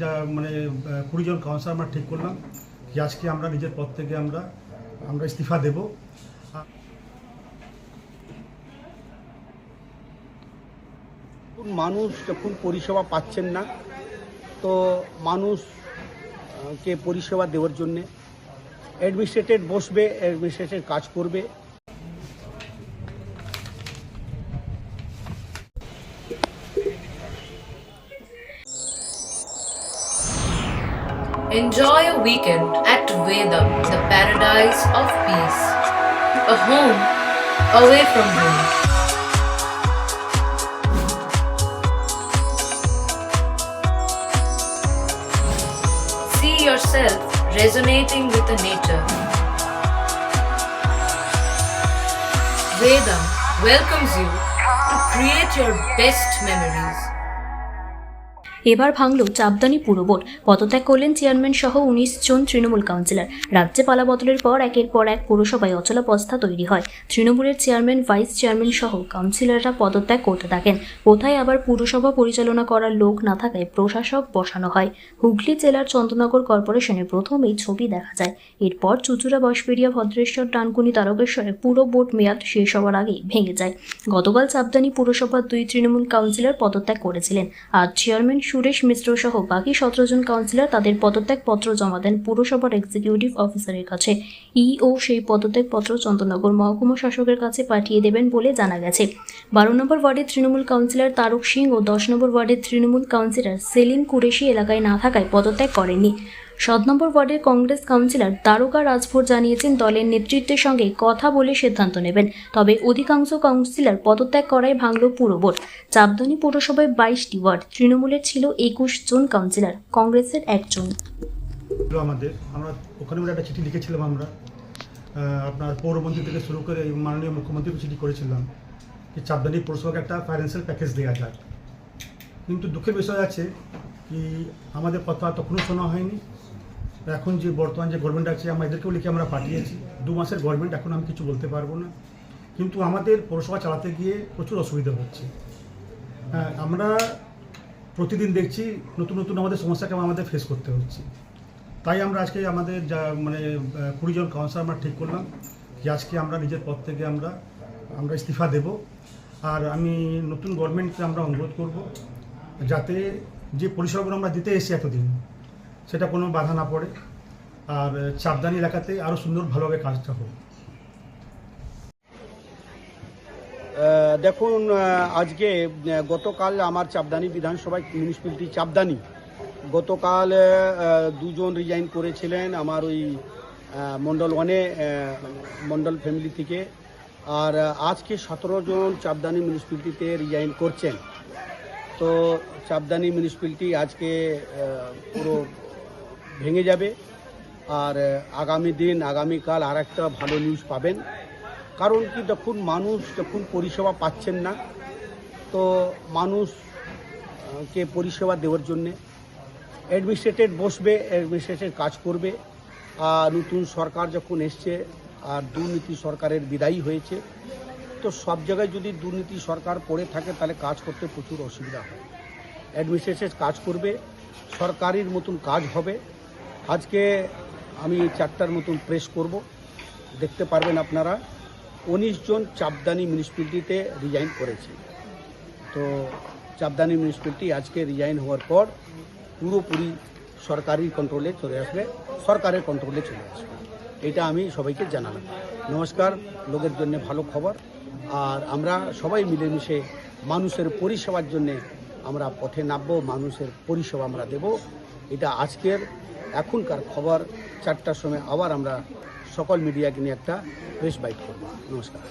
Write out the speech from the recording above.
যা মানে 20 জন কাউন্সিলর আমরা ঠিক করলাম যে আজকে আমরা নিজের পদ থেকে আমরা ইস্তিফা দেব। মানুষ যখন পরিষেবা পাচ্ছেন না, তো মানুষকে পরিষেবা দেওয়ার জন্যে অ্যাডমিনিস্ট্রেটর বসবে, অ্যাডমিনিস্ট্রেটর কাজ করবে। Enjoy a weekend at Vedam, the paradise of peace. A home away from home. See yourself resonating with the nature. Vedam welcomes you to create your best memories. এবার ভাঙল চাপদানি পুরবোর্ড। পদত্যাগ করলেন চেয়ারম্যান সহ 19 জন Trinamool councillor. রাজ্যে পালাবদলের পর একের পর এক পুরসভায় অচলাবস্থা তৈরি হয়। তৃণমূলের চেয়ারম্যান, ভাইস চেয়ারম্যান সহ কাউন্সিলররা পদত্যাগ করতে থাকেন। কোথায় আবার পুরসভা পরিচালনা করার লোক না থাকায় প্রশাসক বসানো হয়। হুগলি জেলার চন্দননগর কর্পোরেশনে প্রথম এই ছবি দেখা যায়। এরপর চুচুড়া, বাঁশবেড়িয়া, ভদ্রেশ্বর, ডানকুনি, তারকেশ্বরে পুরো বোর্ড মেয়াদ শেষ হওয়ার আগেই ভেঙে যায়। গতকাল চাপদানি পুরসভার 2 তৃণমূল কাউন্সিলর পদত্যাগ করেছিলেন। আজ চেয়ারম্যান সুরেশ মিশ্র সহ বাকি 17 জন কাউন্সিলর তাদের পদত্যাগ পত্র জমা দেন পুরসভার এক্সিকিউটিভ অফিসারের কাছে। ইও সেই পদত্যাগ পত্র চন্দননগর মহকুমা শাসকের কাছে পাঠিয়ে দেবেন বলে জানা গেছে। 12 নম্বর ওয়ার্ডের তৃণমূল কাউন্সিলর তারক সিং ও 10 নম্বর ওয়ার্ডের তৃণমূল কাউন্সিলর সেলিম কুরেশি এলাকায় না থাকায় পদত্যাগ করেননি। 7 নম্বর ওয়ার্ডের কংগ্রেস কাউন্সিলর দ্বারকা রাজভোর জানিয়েছেন দলের নেতৃত্বের সঙ্গে কথা বলে সিদ্ধান্ত নেবেন। তবে অধিকাংশ কাউন্সিলর পদত্যাগ করায় ভাঙল পুরো বোর্ড। চাপদানি পৌরসভায় 22টি ওয়ার্ড, তৃণমূলের ছিল 21 জন কাউন্সিলর, কংগ্রেসের 1 জন। আমরা ওখানে একটা চিঠি লিখেছিলাম, আমরা আপনার পৌরমন্ত্রী থেকে শুরু করে মাননীয় মুখ্যমন্ত্রীকে চিঠি করেছিলাম যে চাপদানি পৌরসভাকে একটা ফাইন্যান্সিয়াল প্যাকেজ দেওয়া যায়। কিন্তু দুঃখের বিষয় আছে কি আমাদের কথা তখনও শোনা হয়নি। এখন যে বর্তমান যে গভর্নমেন্ট আছে, আমরা এদেরকেও লিখে আমরা পাঠিয়েছি। 2 মাসের গভর্নমেন্ট, এখন আমি কিছু বলতে পারবো না। কিন্তু আমাদের পৌরসভা চালাতে গিয়ে প্রচুর অসুবিধা হচ্ছে। আমরা প্রতিদিন দেখছি নতুন নতুন আমাদের সমস্যাকে আমাদের ফেস করতে হচ্ছে। তাই আমরা আজকে আমাদের যা 20 জন কাউন্সিলর আমরা ঠিক করলাম যে আজকে আমরা নিজের পদ থেকে আমরা ইস্তিফা দেব। আর আমি নতুন গভর্নমেন্টকে আমরা অনুরোধ করব যাতে যে পরিষেবাগুলো আমরা দিতে এসেছি এতদিন সেটা কোনো বাধা না পড়ে, আর চাপদানি এলাকাতে আরও সুন্দর ভালোভাবে কাজটা হোক। দেখুন, আজকে গতকাল আমার চাপদানি বিধানসভায় মিউনিসিপ্যালিটি চাপদানি গতকাল 2 জন রিজাইন করেছিলেন আমার ওই মণ্ডল 1-এ মণ্ডল ফ্যামিলি থেকে। আর আজকে 17 জন চাপদানি মিউনিসিপ্যালিটিতে রিজাইন করছেন। তো চাপদানি মিউনিসিপ্যালিটি আজকে পুরো ভেঙে যাবে। আর আগামীকাল আর একটা ভালো নিউজ পাবেন। কারণ কি, মানুষ যখন পরিষেবা পাচ্ছেন না, তো মানুষকে পরিষেবা দেওয়ার জন্যে অ্যাডমিনিস্ট্রেটর বসবে, অ্যাডমিনিস্ট্রেটর কাজ করবে। আর নতুন সরকার যখন এসছে আর দুর্নীতি সরকারের বিদায়ী হয়েছে, তো সব জায়গায় যদি দুর্নীতি সরকার পড়ে থাকে তাহলে কাজ করতে প্রচুর অসুবিধা হয়। অ্যাডমিনিস্ট্রেটর কাজ করবে, সরকারির মতন কাজ হবে। আজকে আমি 4টার মতন প্রেস করব, দেখতে পারবেন আপনারা। 19 জন চাপদানি মিউনিসিপ্যালিটিতে রিজাইন করেছে। তো চাপদানি মিউনিসিপ্যালিটি আজকে রিজাইন হওয়ার পর পুরোপুরি সরকারি কন্ট্রোলে চলে আসবে, সরকারের কন্ট্রোলে চলে আসবে। এটা আমি সবাইকে জানালাম। নমস্কার, লোকের জন্য ভালো খবর। আর আমরা সবাই মিলেমিশে মানুষের পরিষেবার জন্যে আমরা পথে নামবো, মানুষের পরিষেবা আমরা দেব। এটা এখনকার খবর। 4টার সময় আবার আমরা সকল মিডিয়াকে নিয়ে একটা প্রেস বাইট করব। নমস্কার।